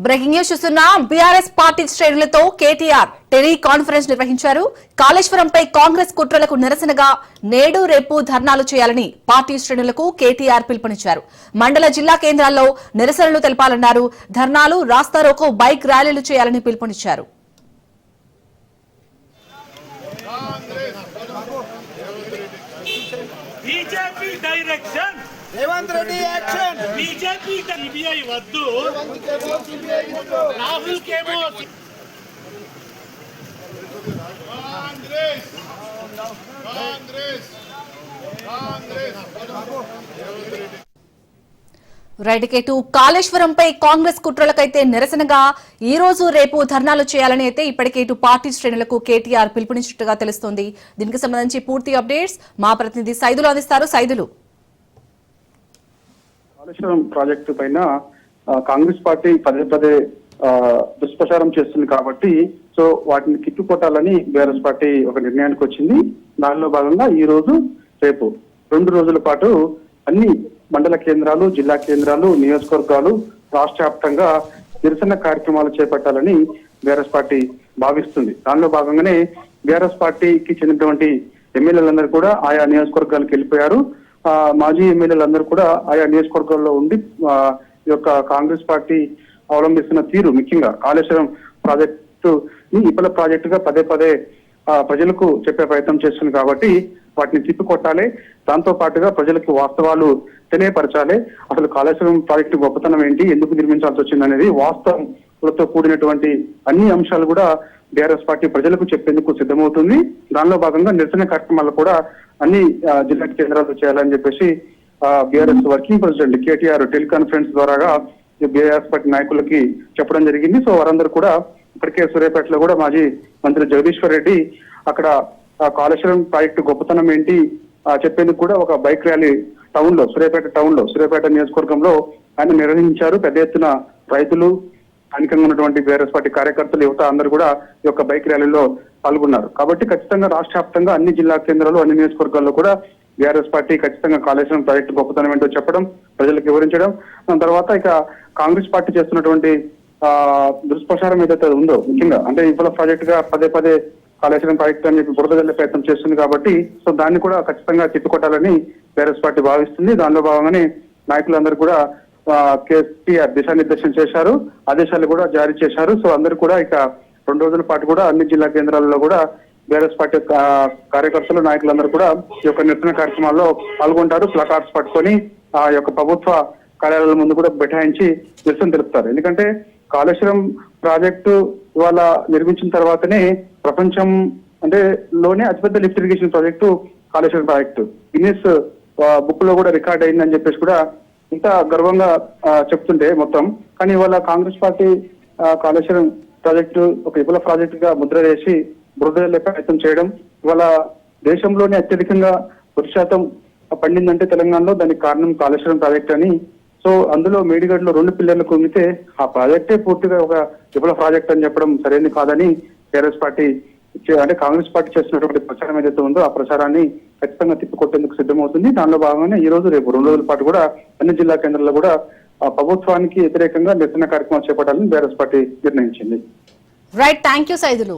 Breaking news చూస్తున్నాం. BRS party శ్రేణులతో KTR tele conference నిర్వహించారు. కాళేశ్వరంపై కాంగ్రెస్ కుట్రలకు నిరసనగా నేడు రేపు ధర్నాలు చేయాలని పార్టీ శ్రేణులకు కేటీఆర్ పిలుపునిచ్చారు. మండల జిల్లా కేంద్రాల్లో నిరసనలు తెలపాలన్నారు. ధర్నాలు, రాస్తారోకో, బైక్ ర్యాలీలు చేయాలని పిలుపునిచ్చారు. BJP direction Revanth Reddy action BJP CBI वद्दू राहुल केमो कांग्रेस कांग्रेस कांग्रेस రైట్కేటు కాళేశ్వరంపై కాంగ్రెస్ కుట్రలకైతే నిరసనగా ఈ రోజు రేపు ధర్నాలు చేయాలని అయితే ఇప్పటికే ఇటు పార్టీ శ్రేణులకు కేటీఆర్ పిలుపునిచ్చినట్టుగా తెలుస్తోంది. దీనికి సంబంధించి పూర్తి అప్డేట్స్ మా ప్రతినిధి సైదులు అందిస్తారు. సైదులు, కాళేశ్వరం ప్రాజెక్టు పైన కాంగ్రెస్ పార్టీ పదే పదే దుష్ప్రచారం చేస్తుంది కాబట్టి సో వాటిని తిప్పికొట్టాలని బీఆర్ఎస్ పార్టీ ఒక నిర్ణయానికి వచ్చింది. దానిలో భాగంగా ఈ రోజు రేపు 2 రోజుల పాటు అన్ని మండల కేంద్రాలు, జిల్లా కేంద్రాలు, నియోజకవర్గాలు రాష్ట్ర వ్యాప్తంగా నిరసన కార్యక్రమాలు చేపట్టాలని బీఆర్ఎస్ పార్టీ భావిస్తుంది. దానిలో భాగంగానే బీఆర్ఎస్ పార్టీకి చెందినటువంటి ఎమ్మెల్యేలందరూ కూడా ఆయా నియోజకవర్గాలకు వెళ్ళిపోయారు. మాజీ ఎమ్మెల్యేలందరూ కూడా ఆయా నియోజకవర్గాల్లో ఉండి ఈ యొక్క కాంగ్రెస్ పార్టీ అవలంబిస్తున్న తీరు, ముఖ్యంగా కాళేశ్వరం ప్రాజెక్టుని విఫల ప్రాజెక్టుగా పదే పదే ప్రజలకు చెప్పే ప్రయత్నం చేస్తుంది కాబట్టి వాటిని తిప్పికొట్టాలి. దాంతో పాటుగా ప్రజలకు వాస్తవాలు తెలియపరచాలి. అసలు కాళేశ్వరం ప్రాజెక్టు గొప్పతనం ఏంటి, ఎందుకు నిర్మించాల్సి వచ్చింది అనేది వాస్తవంతో కూడినటువంటి అన్ని అంశాలు కూడా బీఆర్ఎస్ పార్టీ ప్రజలకు చెప్పేందుకు సిద్ధమవుతుంది. దానిలో భాగంగా నిరసన కార్యక్రమాలు కూడా అన్ని జిల్లా కేంద్రాలు చేయాలని చెప్పేసి BRS working president KTR teleconference ద్వారా బీఆర్ఎస్ పార్టీ నాయకులకి చెప్పడం జరిగింది. సో వారందరూ కూడా ఇప్పటికే సూర్యాపేటలో కూడా మాజీ మంత్రి జగదీశ్వర్ రెడ్డి అక్కడ కాళేశ్వరం ప్రాజెక్టు గొప్పతనం ఏంటి చెప్పేందుకు కూడా ఒక బైక్ ర్యాలీ టౌన్ లో సూర్యాపేట నియోజకవర్గంలో ఆయన నిర్వహించారు. పెద్ద ఎత్తున రైతులు, స్థానికంగా ఉన్నటువంటి బీఆర్ఎస్ పార్టీ కార్యకర్తలు, యువత అందరూ కూడా ఈ యొక్క బైక్ ర్యాలీలో పాల్గొన్నారు. కాబట్టి ఖచ్చితంగా రాష్ట్ర వ్యాప్తంగా అన్ని జిల్లా కేంద్రాలు, అన్ని నియోజకవర్గాల్లో కూడా బీఆర్ఎస్ పార్టీ ఖచ్చితంగా కాళేశ్వరం ప్రాజెక్టు గొప్పతనం ఏంటో చెప్పడం, ప్రజలకు వివరించడం, దాని తర్వాత ఇక కాంగ్రెస్ పార్టీ చేస్తున్నటువంటి దుష్ప్రచారం ఏదైతే ఉందో, ముఖ్యంగా అంటే విఫల ప్రాజెక్ట్ గా పదే పదే కాళేశ్వరం ప్రాజెక్టు అని చెప్పి బురద జల్లే ప్రయత్నం చేస్తుంది కాబట్టి సో దాన్ని కూడా ఖచ్చితంగా తిప్పికొట్టాలని బీఆర్ఎస్ పార్టీ భావిస్తుంది. దానిలో భాగంగానే నాయకులందరూ కూడా కేసీఆర్ దిశానిర్దేశం చేశారు, ఆదేశాలు కూడా జారీ చేశారు. సో అందరూ కూడా ఇక 2 రోజుల పాటు కూడా అన్ని జిల్లా కేంద్రాలలో కూడా బీఆర్ఎస్ పార్టీ కార్యకర్తలు, నాయకులందరూ కూడా ఈ యొక్క నిరసన కార్యక్రమాల్లో పాల్గొంటారు. ప్లకార్డ్స్ పట్టుకొని ఆ యొక్క ప్రభుత్వ కార్యాలయాల ముందు కూడా బైఠాయించి నిరసన తెలుపుతారు. ఎందుకంటే కాళేశ్వరం ప్రాజెక్టు ఇవాళ నిర్మించిన తర్వాతనే ప్రపంచం లోనే అతిపెద్ద lift irrigation project Kaleshwaram project Guinness book లో కూడా రికార్డ్ అయిందని చెప్పేసి కూడా ఇంత గర్వంగా చెప్తుంటే మొత్తం, కానీ ఇవాళ కాంగ్రెస్ పార్టీ కాళేశ్వరం ప్రాజెక్టు ఒక విఫల ప్రాజెక్టు గా ముద్ర వేసి బురద ప్రయత్నం చేయడం, ఇవాళ దేశంలోనే అత్యధికంగా 1% పండిందంటే తెలంగాణలో, దానికి కారణం కాళేశ్వరం ప్రాజెక్ట్ అని. సో అందులో మేడిగడ్లో 2 పిల్లర్లు కుంగితే ఆ ప్రాజెక్టే పూర్తిగా ఒక విఫల ప్రాజెక్ట్ అని చెప్పడం సరైనది కాదని బీఆర్ఎస్ పార్టీ అంటే కాంగ్రెస్ పార్టీ చేస్తున్నటువంటి ప్రచారం ఏదైతే ఉందో ఆ ప్రచారాన్ని ఖచ్చితంగా తిప్పికొట్టేందుకు సిద్ధమవుతుంది. దానిలో భాగంగానే ఈ రోజు రేపు 2 రోజుల పాటు కూడా అన్ని జిల్లా కేంద్రాల్లో కూడా ప్రభుత్వానికి వ్యతిరేకంగా నిరసన కార్యక్రమాలు చేపట్టాలని బీఆర్ఎస్ పార్టీ నిర్ణయించింది. Right, thank you Saidulu.